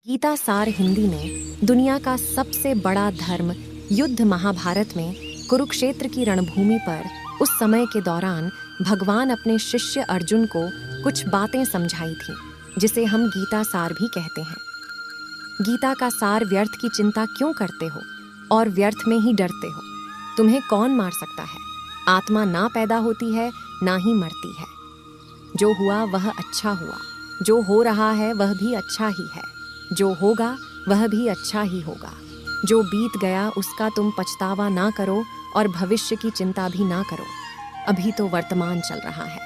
गीता सार हिंदी में दुनिया का सबसे बड़ा धर्म युद्ध महाभारत में कुरुक्षेत्र की रणभूमि पर उस समय के दौरान भगवान अपने शिष्य अर्जुन को कुछ बातें समझाई थी, जिसे हम गीता सार भी कहते हैं। गीता का सार व्यर्थ की चिंता क्यों करते हो और व्यर्थ में ही डरते हो। तुम्हें कौन मार सकता है। आत्मा ना पैदा होती है ना ही मरती है। जो हुआ वह अच्छा हुआ, जो हो रहा है वह भी अच्छा ही है, जो होगा वह भी अच्छा ही होगा। जो बीत गया उसका तुम पछतावा ना करो और भविष्य की चिंता भी ना करो। अभी तो वर्तमान चल रहा है।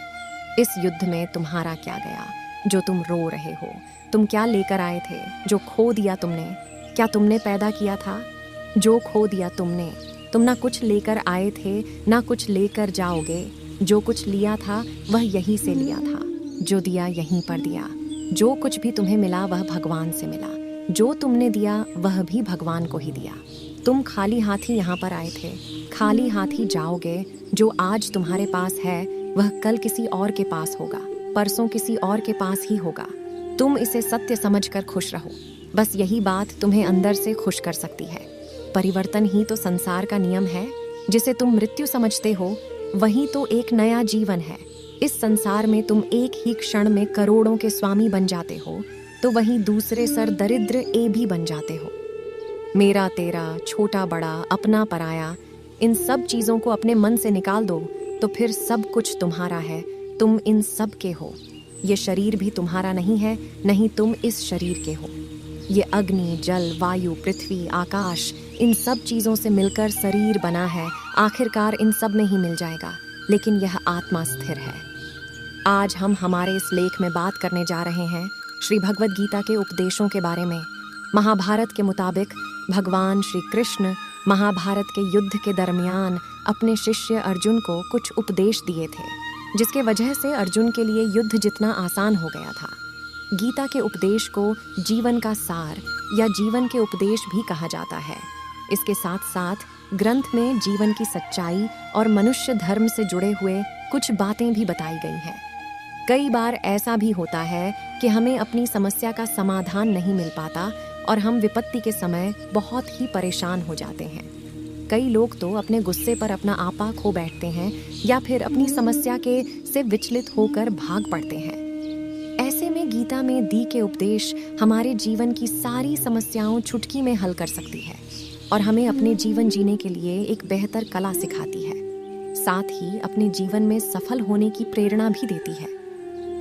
इस युद्ध में तुम्हारा क्या गया जो तुम रो रहे हो। तुम क्या लेकर आए थे जो खो दिया तुमने। क्या तुमने पैदा किया था जो खो दिया तुमने। तुम ना कुछ लेकर आए थे ना कुछ लेकर जाओगे। जो कुछ लिया था वह यहीं से लिया था, जो दिया यहीं पर दिया। जो कुछ भी तुम्हें मिला वह भगवान से मिला। जो तुमने दिया वह भी भगवान को ही दिया। तुम खाली हाथी यहाँ पर आए थे, खाली हाथी जाओगे। जो आज तुम्हारे पास है वह कल किसी और के पास होगा, परसों किसी और के पास ही होगा। तुम इसे सत्य समझकर खुश रहो। बस यही बात तुम्हें अंदर से खुश कर सकती है। परिवर्तन ही तो संसार का नियम है। जिसे तुम मृत्यु समझते हो वही तो एक नया जीवन है। इस संसार में तुम एक ही क्षण में करोड़ों के स्वामी बन जाते हो, तो वहीं दूसरे सर दरिद्र ए भी बन जाते हो। मेरा तेरा, छोटा बड़ा, अपना पराया, इन सब चीजों को अपने मन से निकाल दो तो फिर सब कुछ तुम्हारा है। तुम इन सब के हो। ये शरीर भी तुम्हारा नहीं है, नहीं तुम इस शरीर के हो। ये अग्नि, जल, वायु, पृथ्वी, आकाश, इन सब चीजों से मिलकर शरीर बना है। आखिरकार इन सब में ही मिल जाएगा, लेकिन यह आत्मा स्थिर है। आज हम हमारे इस लेख में बात करने जा रहे हैं श्री भगवद गीता के उपदेशों के बारे में। महाभारत के मुताबिक भगवान श्री कृष्ण महाभारत के युद्ध के दरमियान अपने शिष्य अर्जुन को कुछ उपदेश दिए थे, जिसके वजह से अर्जुन के लिए युद्ध जितना आसान हो गया था। गीता के उपदेश को जीवन का सार या जीवन के उपदेश भी कहा जाता है। इसके साथ साथ ग्रंथ में जीवन की सच्चाई और मनुष्य धर्म से जुड़े हुए कुछ बातें भी बताई गई हैं। कई बार ऐसा भी होता है कि हमें अपनी समस्या का समाधान नहीं मिल पाता और हम विपत्ति के समय बहुत ही परेशान हो जाते हैं। कई लोग तो अपने गुस्से पर अपना आपा खो बैठते हैं या फिर अपनी समस्या के से विचलित होकर भाग पड़ते हैं। ऐसे में गीता में दी के उपदेश हमारे जीवन की सारी समस्याओं चुटकी में हल कर सकती है और हमें अपने जीवन जीने के लिए एक बेहतर कला सिखाती है। साथ ही अपने जीवन में सफल होने की प्रेरणा भी देती है।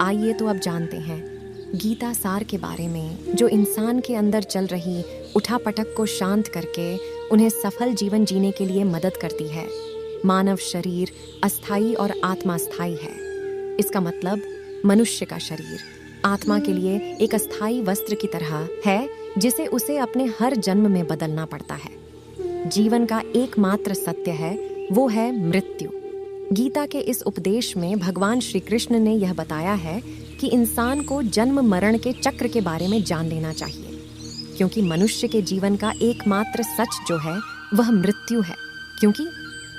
आइए तो अब जानते हैं गीता सार के बारे में, जो इंसान के अंदर चल रही उठापटक को शांत करके उन्हें सफल जीवन जीने के लिए मदद करती है। मानव शरीर अस्थाई और आत्मा स्थायी है। इसका मतलब मनुष्य का शरीर आत्मा के लिए एक अस्थाई वस्त्र की तरह है, जिसे उसे अपने हर जन्म में बदलना पड़ता है। जीवन का एकमात्र सत्य है, वो है मृत्यु। गीता के इस उपदेश में भगवान श्री कृष्ण ने यह बताया है कि इंसान को जन्म मरण के चक्र के बारे में जान लेना चाहिए, क्योंकि मनुष्य के जीवन का एकमात्र सच जो है वह मृत्यु है। क्योंकि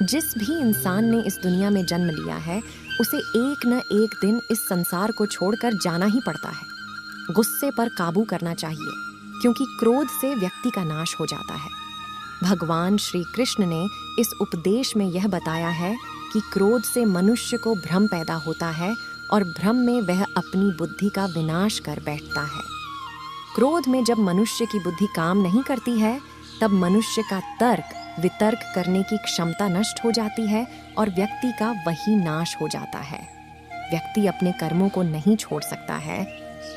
जिस भी इंसान ने इस दुनिया में जन्म लिया है उसे एक न एक दिन इस संसार को छोड़कर जाना ही पड़ता है। गुस्से पर काबू करना चाहिए, क्योंकि क्रोध से व्यक्ति का नाश हो जाता है। भगवान श्री कृष्ण ने इस उपदेश में यह बताया है कि क्रोध से मनुष्य को भ्रम पैदा होता है और भ्रम में वह अपनी बुद्धि का विनाश कर बैठता है। क्रोध में जब मनुष्य की बुद्धि काम नहीं करती है, तब मनुष्य का तर्क वितर्क करने की क्षमता नष्ट हो जाती है और व्यक्ति का वही नाश हो जाता है। व्यक्ति अपने कर्मों को नहीं छोड़ सकता है।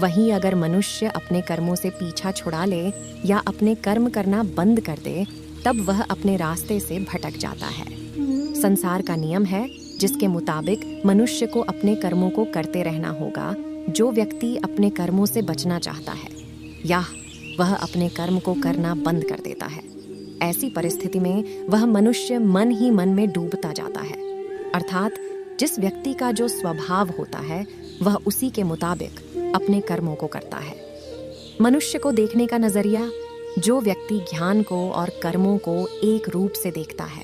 वहीं अगर मनुष्य अपने कर्मों से पीछा छुड़ा ले या अपने कर्म करना बंद कर दे, तब वह अपने रास्ते से भटक जाता है। संसार का नियम है जिसके मुताबिक मनुष्य को अपने कर्मों को करते रहना होगा। जो व्यक्ति अपने कर्मों से बचना चाहता है या वह अपने कर्म को करना बंद कर देता है, ऐसी परिस्थिति में वह मनुष्य मन ही मन में डूबता जाता है। अर्थात जिस व्यक्ति का जो स्वभाव होता है वह उसी के मुताबिक अपने कर्मों को करता है। मनुष्य को देखने का नजरिया, जो व्यक्ति ज्ञान को और कर्मों को एक रूप से देखता है,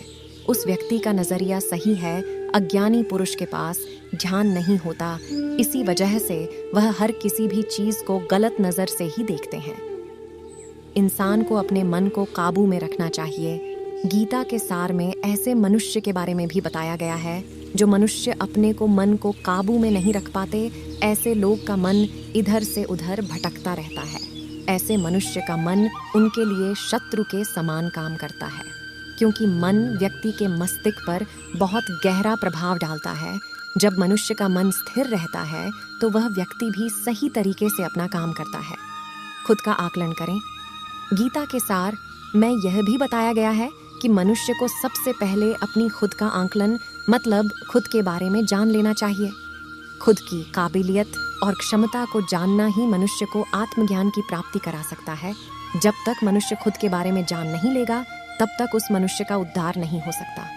उस व्यक्ति का नजरिया सही है। अज्ञानी पुरुष के पास ध्यान नहीं होता, इसी वजह से वह हर किसी भी चीज को गलत नजर से ही देखते हैं। इंसान को अपने मन को काबू में रखना चाहिए। गीता के सार में ऐसे मनुष्य के बारे में भी बताया गया है जो मनुष्य अपने को मन को काबू में नहीं रख पाते। ऐसे लोग का मन इधर से उधर भटकता रहता है। ऐसे मनुष्य का मन उनके लिए शत्रु के समान काम करता है, क्योंकि मन व्यक्ति के मस्तिष्क पर बहुत गहरा प्रभाव डालता है। जब मनुष्य का मन स्थिर रहता है तो वह व्यक्ति भी सही तरीके से अपना काम करता है। खुद का आकलन करें। गीता के सार में यह भी बताया गया है कि मनुष्य को सबसे पहले अपनी खुद का आकलन मतलब खुद के बारे में जान लेना चाहिए। खुद की काबिलियत और क्षमता को जानना ही मनुष्य को आत्मज्ञान की प्राप्ति करा सकता है। जब तक मनुष्य खुद के बारे में जान नहीं लेगा तब तक उस मनुष्य का उद्धार नहीं हो सकता।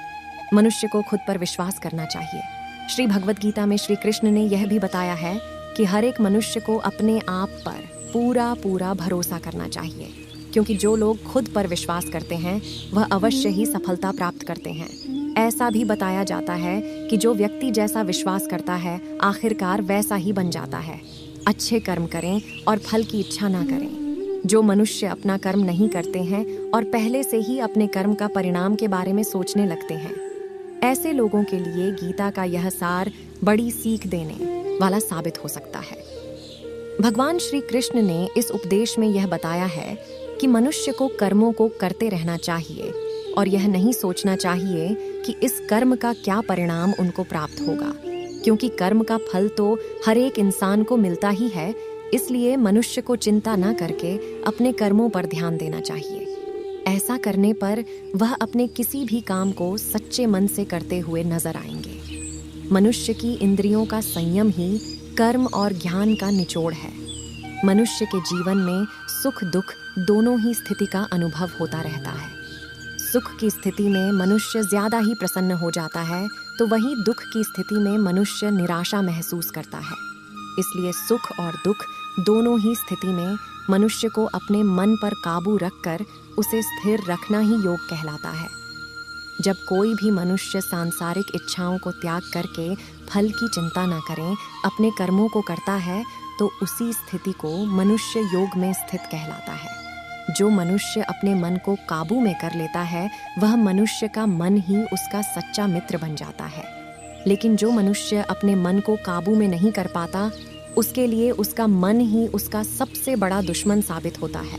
मनुष्य को खुद पर विश्वास करना चाहिए। श्री भगवद गीता में श्री कृष्ण ने यह भी बताया है कि हर एक मनुष्य को अपने आप पर पूरा भरोसा करना चाहिए, क्योंकि जो लोग खुद पर विश्वास करते हैं वह अवश्य ही सफलता प्राप्त करते हैं। ऐसा भी बताया जाता है कि जो व्यक्ति जैसा विश्वास करता है आखिरकार वैसा ही बन जाता है। अच्छे कर्म करें और फल की इच्छा ना करें। जो मनुष्य अपना कर्म नहीं करते हैं और पहले से ही अपने कर्म का परिणाम के बारे में सोचने लगते हैं, ऐसे लोगों के लिए गीता का यह सार बड़ी सीख देने वाला साबित हो सकता है। भगवान श्री कृष्ण ने इस उपदेश में यह बताया है कि मनुष्य को कर्मों को करते रहना चाहिए और यह नहीं सोचना चाहिए कि इस कर्म का क्या परिणाम उनको प्राप्त होगा, क्योंकि कर्म का फल तो हर एक इंसान को मिलता ही है। इसलिए मनुष्य को चिंता न करके अपने कर्मों पर ध्यान देना चाहिए। ऐसा करने पर वह अपने किसी भी काम को सच्चे मन से करते हुए नजर आएंगे। मनुष्य की इंद्रियों का संयम ही कर्म और ज्ञान का निचोड़ है। मनुष्य के जीवन में सुख दुख दोनों ही स्थिति का अनुभव होता रहता है। सुख की स्थिति में मनुष्य ज्यादा ही प्रसन्न हो जाता है, तो वहीं दुख की स्थिति में मनुष्य निराशा महसूस करता है। इसलिए सुख और दुख दोनों ही स्थिति में मनुष्य को अपने मन पर काबू रखकर उसे स्थिर रखना ही योग कहलाता है। जब कोई भी मनुष्य सांसारिक इच्छाओं को त्याग करके फल की चिंता न करें अपने कर्मों को करता है, तो उसी स्थिति को मनुष्य योग में स्थित कहलाता है। जो मनुष्य अपने मन को काबू में कर लेता है वह मनुष्य का मन ही उसका सच्चा मित्र बन जाता है। लेकिन जो मनुष्य अपने मन को काबू में नहीं कर पाता, उसके लिए उसका मन ही उसका सबसे बड़ा दुश्मन साबित होता है।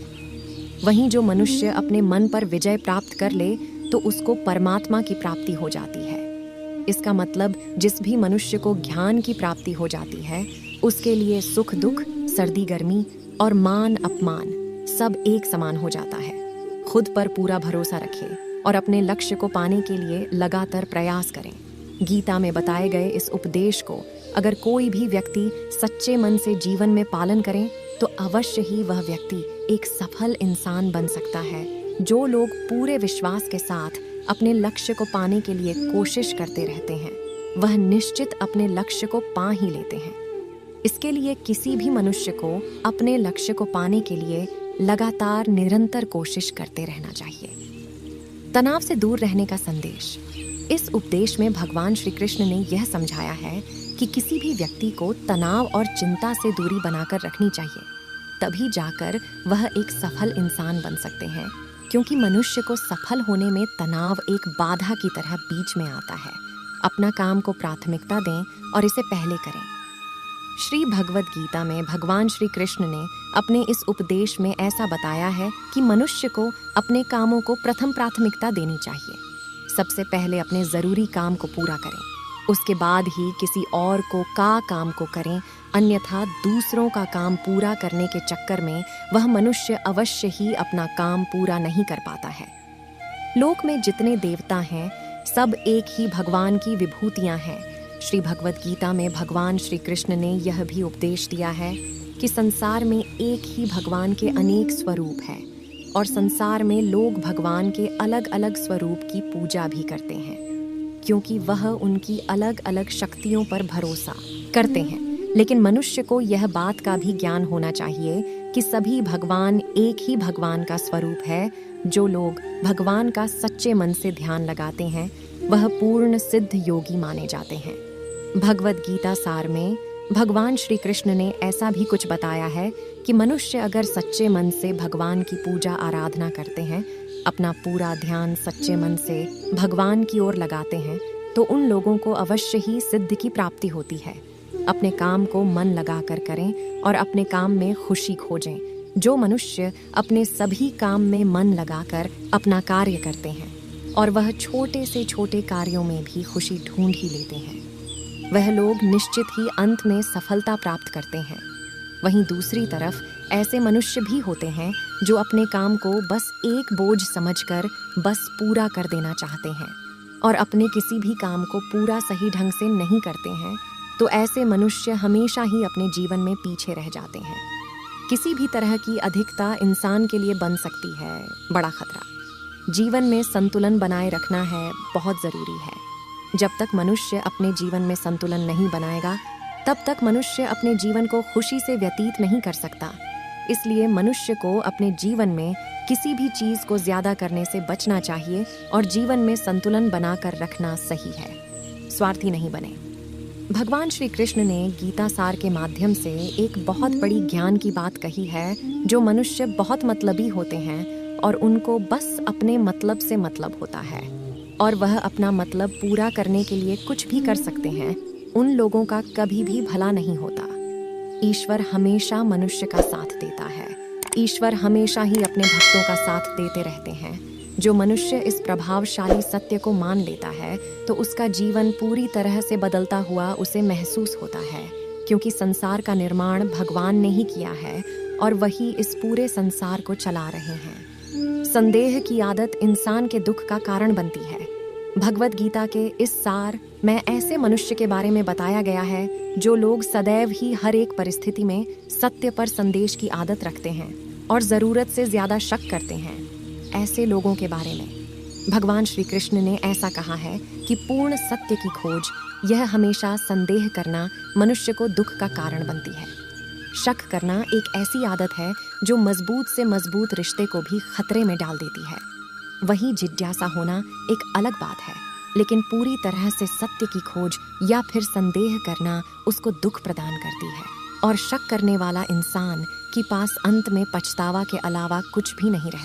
वहीं जो मनुष्य अपने मन पर विजय प्राप्त कर ले तो उसको परमात्मा की प्राप्ति हो जाती है। इसका मतलब जिस भी मनुष्य को ज्ञान की प्राप्ति हो जाती है उसके लिए सुख दुख, सर्दी गर्मी और मान अपमान सब एक समान हो जाता है। खुद पर पूरा भरोसा रखें और अपने लक्ष्य को पाने के लिए लगातार प्रयास करें। गीता में बताए गए इस उपदेश को अगर कोई भी व्यक्ति सच्चे मन से जीवन में पालन करे तो अवश्य ही वह व्यक्ति एक सफल इंसान बन सकता है। जो लोग पूरे विश्वास के साथ अपने लक्ष्य को पाने के लिए कोशिश करते रहते हैं वह निश्चित अपने लक्ष्य को पा ही लेते हैं। इसके लिए किसी भी मनुष्य को अपने लक्ष्य को पाने के लिए लगातार निरंतर कोशिश करते रहना चाहिए। तनाव से दूर रहने का संदेश। इस उपदेश में भगवान श्री कृष्ण ने यह समझाया है कि किसी भी व्यक्ति को तनाव और चिंता से दूरी बनाकर रखनी चाहिए, तभी जाकर वह एक सफल इंसान बन सकते हैं। क्योंकि मनुष्य को सफल होने में तनाव एक बाधा की तरह बीच में आता है। अपना काम को प्राथमिकता दें और इसे पहले करें। श्री भगवद गीता में भगवान श्री कृष्ण ने अपने इस उपदेश में ऐसा बताया है कि मनुष्य को अपने कामों को प्रथम प्राथमिकता देनी चाहिए। सबसे पहले अपने जरूरी काम को पूरा करें, उसके बाद ही किसी और को काम को करें, अन्यथा दूसरों का काम पूरा करने के चक्कर में वह मनुष्य अवश्य ही अपना काम पूरा नहीं कर पाता है। लोक में जितने देवता हैं सब एक ही भगवान की विभूतियां हैं। श्री भगवद गीता में भगवान श्री कृष्ण ने यह भी उपदेश दिया है कि संसार में एक ही भगवान के अनेक स्वरूप हैं और संसार में लोग भगवान के अलग अलग स्वरूप की पूजा भी करते हैं, क्योंकि वह उनकी अलग अलग शक्तियों पर भरोसा करते हैं। लेकिन मनुष्य को यह बात का भी ज्ञान होना चाहिए कि सभी भगवान एक ही भगवान का स्वरूप है। जो लोग भगवान का सच्चे मन से ध्यान लगाते हैं वह पूर्ण सिद्ध योगी माने जाते हैं। भगवद गीता सार में भगवान श्री कृष्ण ने ऐसा भी कुछ बताया है कि मनुष्य अगर सच्चे मन से भगवान की पूजा आराधना करते हैं, अपना पूरा ध्यान सच्चे मन से भगवान की ओर लगाते हैं, तो उन लोगों को अवश्य ही सिद्धि की प्राप्ति होती है। अपने काम को मन लगाकर करें और अपने काम में खुशी खोजें। जो मनुष्य अपने सभी काम में मन लगाकर अपना कार्य करते हैं और वह छोटे से छोटे कार्यों में भी खुशी ढूंढ ही लेते हैं, वह लोग निश्चित ही अंत में सफलता प्राप्त करते हैं। वहीं दूसरी तरफ ऐसे मनुष्य भी होते हैं जो अपने काम को बस एक बोझ समझकर बस पूरा कर देना चाहते हैं और अपने किसी भी काम को पूरा सही ढंग से नहीं करते हैं, तो ऐसे मनुष्य हमेशा ही अपने जीवन में पीछे रह जाते हैं। किसी भी तरह की अधिकता इंसान के लिए बन सकती है बड़ा खतरा। जीवन में संतुलन बनाए रखना है बहुत ज़रूरी है। जब तक मनुष्य अपने जीवन में संतुलन नहीं बनाएगा, तब तक मनुष्य अपने जीवन को खुशी से व्यतीत नहीं कर सकता। इसलिए मनुष्य को अपने जीवन में किसी भी चीज़ को ज़्यादा करने से बचना चाहिए और जीवन में संतुलन बनाकर रखना सही है। स्वार्थी नहीं बने। भगवान श्री कृष्ण ने गीता सार के माध्यम से एक बहुत बड़ी ज्ञान की बात कही है। जो मनुष्य बहुत मतलबी होते हैं और उनको बस अपने मतलब से मतलब होता है और वह अपना मतलब पूरा करने के लिए कुछ भी कर सकते हैं, उन लोगों का कभी भी भला नहीं होता। ईश्वर हमेशा मनुष्य का साथ देता है। ईश्वर हमेशा ही अपने भक्तों का साथ देते रहते हैं। जो मनुष्य इस प्रभावशाली सत्य को मान लेता है, तो उसका जीवन पूरी तरह से बदलता हुआ उसे महसूस होता है, क्योंकि संसार का निर्माण भगवान ने ही किया है और वही इस पूरे संसार को चला रहे हैं। संदेह की आदत इंसान के दुख का कारण बनती है। भगवद गीता के इस सार में ऐसे मनुष्य के बारे में बताया गया है जो लोग सदैव ही हर एक परिस्थिति में सत्य पर संदेश की आदत रखते हैं और ज़रूरत से ज़्यादा शक करते हैं। ऐसे लोगों के बारे में भगवान श्री कृष्ण ने ऐसा कहा है कि पूर्ण सत्य की खोज, यह हमेशा संदेह करना मनुष्य को दुख का कारण बनती है। शक करना एक ऐसी आदत है जो मजबूत से मजबूत रिश्ते को भी खतरे में डाल देती है। वही जिज्ञासा होना एक अलग बात है, लेकिन पूरी तरह से सत्य की खोज या फिर संदेह करना उसको दुख प्रदान करती है और शक करने वाला इंसान के पास अंत में पछतावा के अलावा कुछ भी नहीं रहता।